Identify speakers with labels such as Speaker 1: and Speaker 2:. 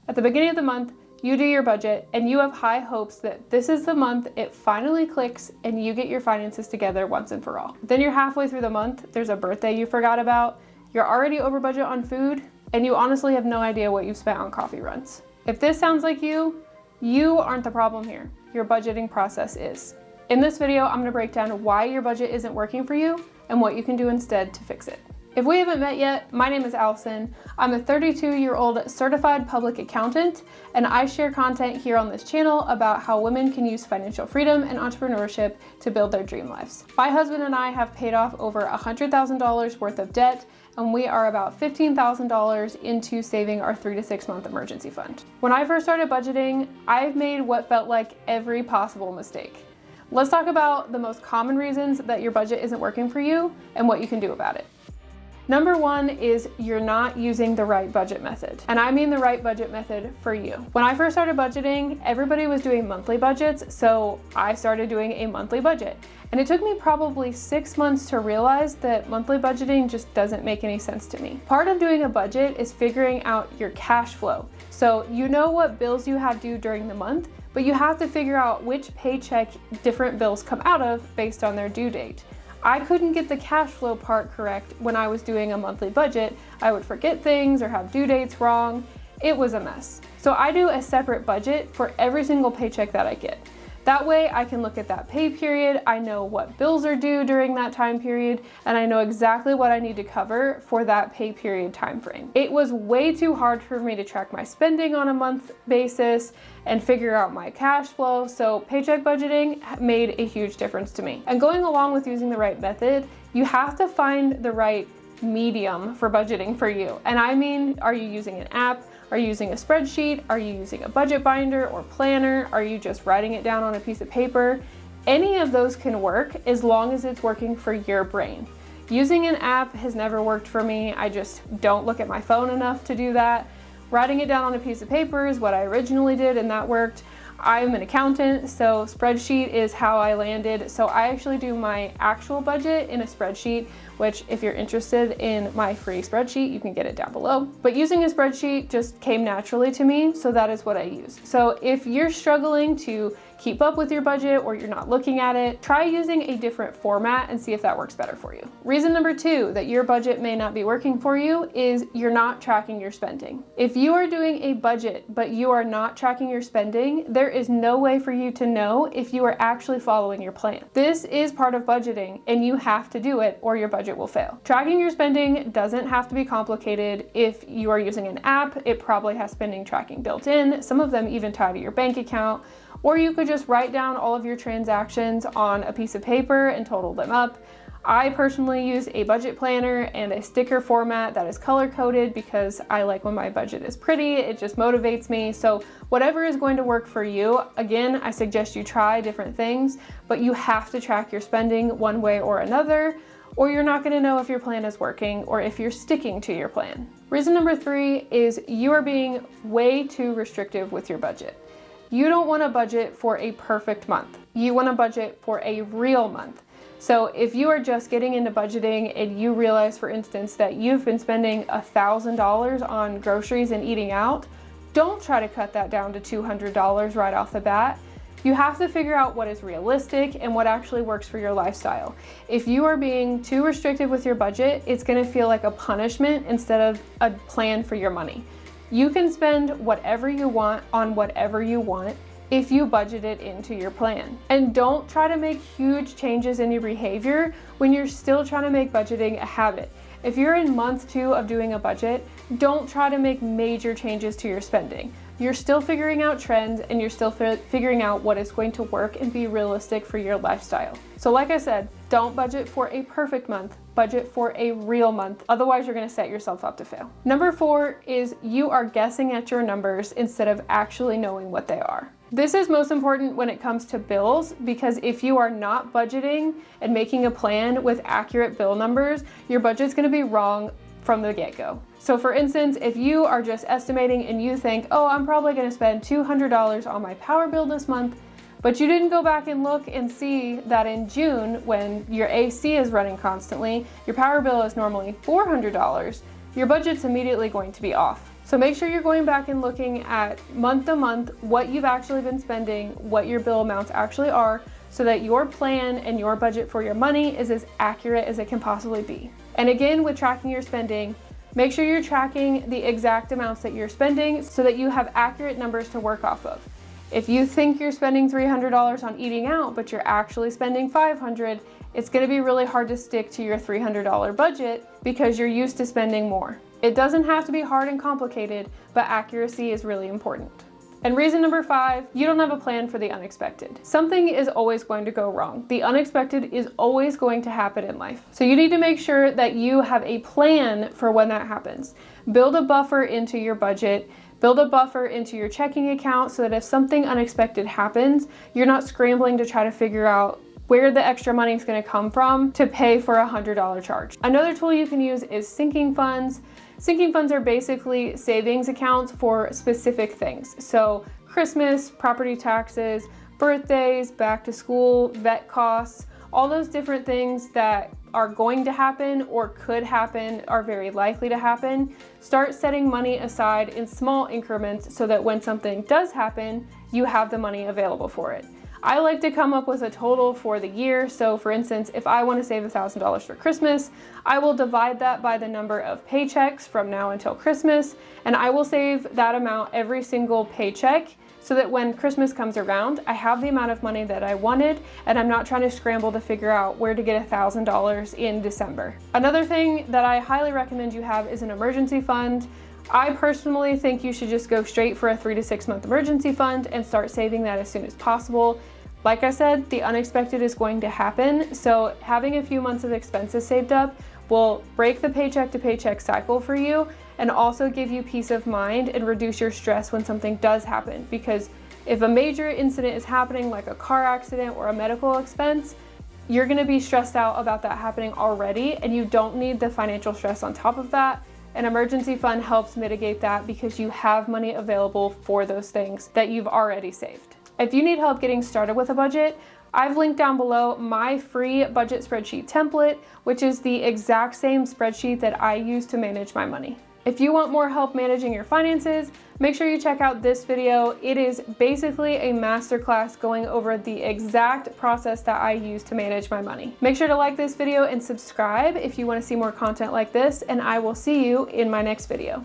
Speaker 1: At the beginning of the month, you do your budget and you have high hopes that this is the month it finally clicks and you get your finances together once and for all. Then you're halfway through the month, there's a birthday you forgot about, you're already over budget on food, and you honestly have no idea what you've spent on coffee runs. If this sounds like you aren't the problem here. Your budgeting process is. In this video, I'm gonna break down why your budget isn't working for you and what you can do instead to fix it. If we haven't met yet, my name is Allison. I'm a 32-year-old certified public accountant, and I share content here on this channel about how women can use financial freedom and entrepreneurship to build their dream lives. My husband and I have paid off over $100,000 worth of debt, and we are about $15,000 into saving our 3 to 6 month emergency fund. When I first started budgeting, I've made what felt like every possible mistake. Let's talk about the most common reasons that your budget isn't working for you and what you can do about it. Number one is you're not using the right budget method. And I mean the right budget method for you. When I first started budgeting, everybody was doing monthly budgets, so I started doing a monthly budget. And it took me probably 6 months to realize that monthly budgeting just doesn't make any sense to me. Part of doing a budget is figuring out your cash flow. So you know what bills you have due during the month, but you have to figure out which paycheck different bills come out of based on their due date. I couldn't get the cash flow part correct when I was doing a monthly budget. I would forget things or have due dates wrong. It was a mess. So I do a separate budget for every single paycheck that I get. That way I can look at that pay period, I know what bills are due during that time period, and I know exactly what I need to cover for that pay period time frame. It was way too hard for me to track my spending on a month basis and figure out my cash flow, so paycheck budgeting made a huge difference to me. And going along with using the right method, you have to find the right medium for budgeting for you. And I mean, are you using an app? Are you using a spreadsheet? Are you using a budget binder or planner? Are you just writing it down on a piece of paper? Any of those can work as long as it's working for your brain. Using an app has never worked for me. I just don't look at my phone enough to do that. Writing it down on a piece of paper is what I originally did, and that worked. I'm an accountant, so spreadsheet is how I landed. So I actually do my actual budget in a spreadsheet, which if you're interested in my free spreadsheet, you can get it down below. But using a spreadsheet just came naturally to me, so that is what I use. So if you're struggling to keep up with your budget or you're not looking at it, try using a different format and see if that works better for you. Reason number two that your budget may not be working for you is you're not tracking your spending. If you are doing a budget but you are not tracking your spending, there is no way for you to know if you are actually following your plan. This is part of budgeting and you have to do it or your budget will fail. Tracking your spending doesn't have to be complicated. If you are using an app, it probably has spending tracking built in. Some of them even tie to your bank account. Or you could just write down all of your transactions on a piece of paper and total them up. I personally use a budget planner and a sticker format that is color coded because I like when my budget is pretty. It just motivates me. So whatever is going to work for you, again, I suggest you try different things, but you have to track your spending one way or another, or you're not going to know if your plan is working or if you're sticking to your plan. Reason number three is you are being way too restrictive with your budget. You don't want to budget for a perfect month. You want to budget for a real month. So if you are just getting into budgeting and you realize, for instance, that you've been spending $1,000 on groceries and eating out, don't try to cut that down to $200 right off the bat. You have to figure out what is realistic and what actually works for your lifestyle. If you are being too restrictive with your budget, it's going to feel like a punishment instead of a plan for your money. You can spend whatever you want on whatever you want if you budget it into your plan. And don't try to make huge changes in your behavior when you're still trying to make budgeting a habit. If you're in month 2 of doing a budget, don't try to make major changes to your spending. You're still figuring out trends and you're still figuring out what is going to work and be realistic for your lifestyle. So like I said, don't budget for a perfect month, budget for a real month. Otherwise, you're gonna set yourself up to fail. Number 4 is you are guessing at your numbers instead of actually knowing what they are. This is most important when it comes to bills, because if you are not budgeting and making a plan with accurate bill numbers, your budget's gonna be wrong from the get-go. So for instance, if you are just estimating and you think, oh, I'm probably gonna spend $200 on my power bill this month, but you didn't go back and look and see that in June, when your AC is running constantly, your power bill is normally $400, your budget's immediately going to be off. So make sure you're going back and looking at month to month what you've actually been spending, what your bill amounts actually are, so that your plan and your budget for your money is as accurate as it can possibly be. And again, with tracking your spending, make sure you're tracking the exact amounts that you're spending so that you have accurate numbers to work off of. If you think you're spending $300 on eating out, but you're actually spending $500, it's gonna be really hard to stick to your $300 budget because you're used to spending more. It doesn't have to be hard and complicated, but accuracy is really important. And reason number 5, you don't have a plan for the unexpected. Something is always going to go wrong. The unexpected is always going to happen in life. So you need to make sure that you have a plan for when that happens. Build a buffer into your budget. Build a buffer into your checking account so that if something unexpected happens, you're not scrambling to try to figure out where the extra money is going to come from to pay for a $100 charge. Another tool you can use is sinking funds. Sinking funds are basically savings accounts for specific things. So Christmas, property taxes, birthdays, back to school, vet costs, all those different things that are going to happen or could happen, are very likely to happen. Start setting money aside in small increments so that when something does happen, you have the money available for it. I like to come up with a total for the year. So for instance, if I want to save $1,000 for Christmas, I will divide that by the number of paychecks from now until Christmas, and I will save that amount every single paycheck so that when Christmas comes around, I have the amount of money that I wanted, and I'm not trying to scramble to figure out where to get $1,000 in December. Another thing that I highly recommend you have is an emergency fund. I personally think you should just go straight for a 3 to 6 month emergency fund and start saving that as soon as possible. Like I said, the unexpected is going to happen, so having a few months of expenses saved up will break the paycheck to paycheck cycle for you and also give you peace of mind and reduce your stress when something does happen. Because if a major incident is happening, like a car accident or a medical expense, you're gonna be stressed out about that happening already, and you don't need the financial stress on top of that. An emergency fund helps mitigate that because you have money available for those things that you've already saved. If you need help getting started with a budget, I've linked down below my free budget spreadsheet template, which is the exact same spreadsheet that I use to manage my money. If you want more help managing your finances, make sure you check out this video. It is basically a masterclass going over the exact process that I use to manage my money. Make sure to like this video and subscribe if you want to see more content like this, and I will see you in my next video.